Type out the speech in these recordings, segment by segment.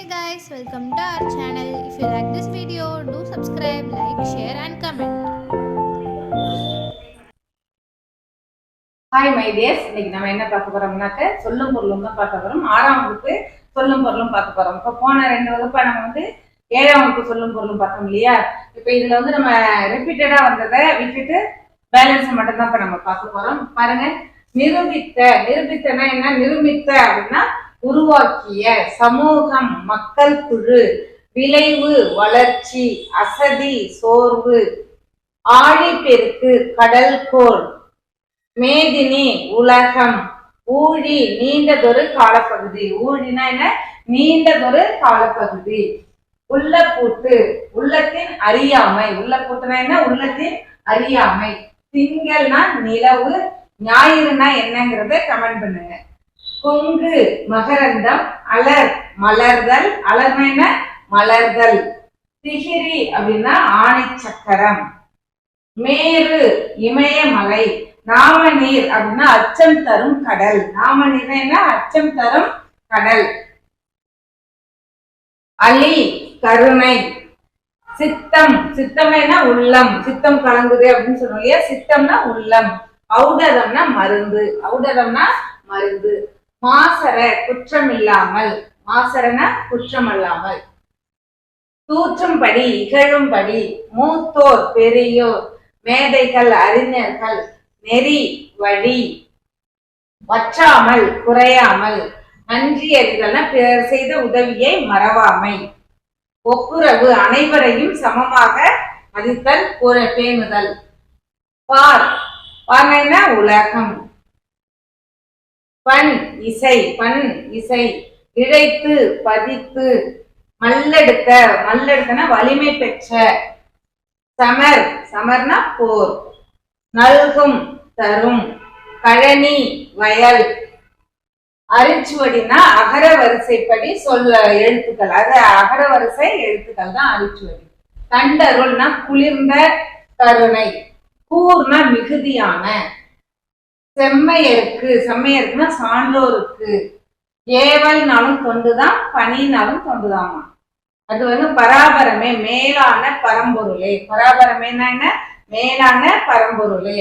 Hey guys, welcome to our channel. If you like this video, do subscribe, like, share and comment. Hi my tears, இன்னைக்கு நம்ம என்ன பார்க்க போறோம்னாக்க சொல்லும் பொருளும் தான் பார்க்க போறோம். 6ஆம் வகுப்பு சொல்லும் பொருளும் பார்க்க போறோம். இப்போ போன 2 வகுப்பா நம்ம 7ஆம் வகுப்பு சொல்லும் பொருளும் பார்த்தோம் இல்லையா? இப்போ இதுல நம்ம ரிப்பீட்டடா வந்ததை விட்டுட்டு பேலன்ஸ் மட்டும் தான் இப்ப நம்ம பார்க்க போறோம். பாருங்க, நிரூபித்தனா என்ன? நிரூபித்த அப்படின்னா உருவாக்கிய, சமூகம் மக்கள் குழு, விளைவு வளர்ச்சி, அசதி சோர்வு, ஆழிப்பெருக்கு கடல்கோள், மேதினி உலகம், ஊழி நீண்டதொரு காலப்பகுதி. ஊழினா என்ன? நீண்டதொரு காலப்பகுதி. உள்ளப்பூட்டு உள்ளத்தின் அறியாமை. உள்ளப்பூட்டுனா என்ன? உள்ளத்தின் அறியாமை. திங்கள்னா நிலவு, ஞாயிறுனா என்னங்கிறத கமெண்ட் பண்ணுங்க. கொங்கு மகரந்தம், அலர் மலர்தல். அலர்னா என்ன? மலர்தல். திகிரி அப்படின்னா ஆணை சக்கரம். மேரு இமயமலை. நாமநீர் அப்படின்னா அச்சம் தரும் கடல். நாமநீர் என்ன? அச்சம் தரும் கடல். அலி கருணை. சித்தம், சித்தம்னா உள்ளம். சித்தம் கலங்குது அப்படின்னு சொல்லுவோம் இல்லையா? சித்தம்னா உள்ளம். ஔடதம்னா மருந்து. ஔடதம்னா மருந்து. மாசர குற்றமில்லாமல். மாசரனா குற்றமல்லாமல். தூற்றும்படி இகழும்படி. மூத்தோர் பெரியோர், மேதைகள் அறிஞர்கள், நெறி வழி. வற்றாமல் குறையாமல். நன்றி அறிதல்னா பிறர் செய்த உதவியை மறவாமை. ஒப்புரவு அனைவரையும் சமமாக மதித்தல் பேணுதல். பார் பார்னா உலகம். பண் இசை. பண் இசை. இழைத்து பதித்து. மல்லெடுத்த. மல்லெடுத்தனா வலிமை பெற்ற. சமர். சமர்னா போர். நல்கும் தரும். கழனி வயல். அரிச்சுவடினா அகர வரிசைப்படி சொல்ல எழுத்துக்கள். அது அகர வரிசை எழுத்துக்கள் தான் அரிச்சுவடி. தண்டருள்னா குளிர்ந்த கருணை. கூர்னா மிகுதியான. செம்மையருக்கு. செம்மையருக்குன்னா சான்றோருக்கு. ஏவல்னாலும் தொண்டுதான், பணினாலும் தொண்டுதாமா. அது பராபரமே, மேலான பரம்பொருளே. பராபரமேனா என்ன? மேலான பரம்பொருளே.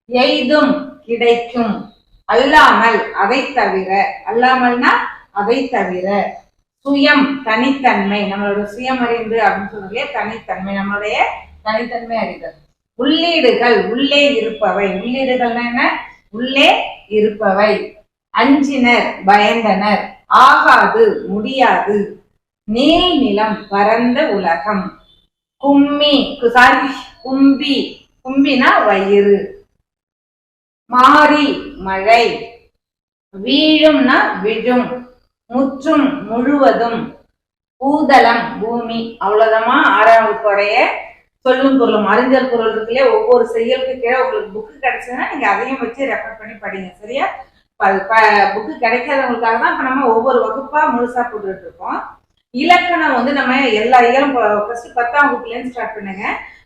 எய்தும் கிடைக்கும். அல்லாமல் அதை தவிர. அல்லாமல்னா அதை தவிர. சுயம் தனித்தன்மை. நம்மளோட சுயம் அறிந்து அப்படின்னு சொல்றதுல தனித்தன்மை. நம்மளுடைய தனித்தன்மை அறிதல். உள்ளீடுகள் உள்ளே இருப்பவை. உள்ளீடுகள்னா என்ன? உள்ளே இருப்பவை. அஞ்சினர் பயந்தனர். ஆகாது முடியாது. நீல் நிலம் பரந்த உலகம். கும்மி கும்பி. கும்பினா வயிறு. மாறி மழை. வீழும்னா விழும். முற்றும் முழுவதும். பூதளம் பூமி. அவ்வளவுதான் 6ஆம் வகுப்புடைய சொல்லும் பொருளும். அறிஞர் பொருள் இருக்குல்லையே, ஒவ்வொரு செயலுக்கு கீழே உங்களுக்கு புக்கு கிடைச்சதுன்னா நீங்க அதையும் வச்சு ரெஃபர் பண்ணி படிங்க. சரியா? புக்கு கிடைக்காதவங்களுக்காக தான் இப்ப நம்ம ஒவ்வொரு வகுப்பா முழுசா போட்டுட்டு இருக்கோம். இலக்கணம் நம்ம எல்லா இயலும் ஃபர்ஸ்ட் 10ஆம் வகுப்புல இருந்து ஸ்டார்ட் பண்ணுங்க.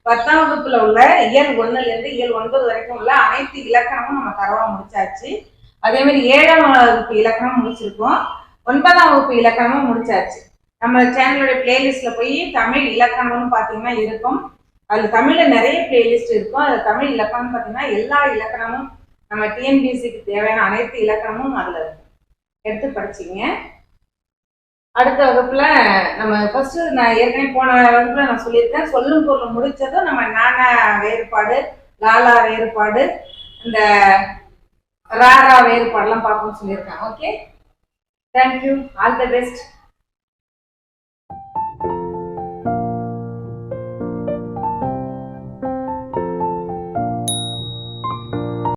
10ஆம் வகுப்புல உள்ள இயல் 1ல இருந்து இயல் 9 வரைக்கும் உள்ள அனைத்து இலக்கணமும் நம்ம தரவா முடிச்சாச்சு. அதே மாதிரி 7ஆம் வகுப்பு இலக்கணம் முடிச்சிருக்கோம். 9ஆம் வகுப்பு இலக்கணமும் முடிச்சாச்சு. நம்ம சேனலோட பிளேலிஸ்ட்ல போய் தமிழ் இலக்கணம்னு பாத்தீங்கன்னா இருக்கும். அதுல தமிழ்ல நிறைய பிளேலிஸ்ட் இருக்கும். அது தமிழ் இலக்கணம் பாத்தீங்கன்னா எல்லா இலக்கணமும் நம்ம டிஎன்பிஎஸ்சிக்கு தேவையான அனைத்து இலக்கணமும் அதுல இருக்கும். எடுத்து படிச்சிங்க. அடுத்த வகுப்புல நம்ம ஃபர்ஸ்ட் நான் ஏற்கனவே போன வகுப்புல நான் சொல்லியிருக்கேன், சொல்லும் பொருள் முடிச்சதும் நம்ம நானா வேறுபாடு, லாலா வேறுபாடு, இந்த ராரா வேறுபாடுலாம் பார்ப்போம்னு சொல்லியிருக்கேன். Okay, thank you, all the best.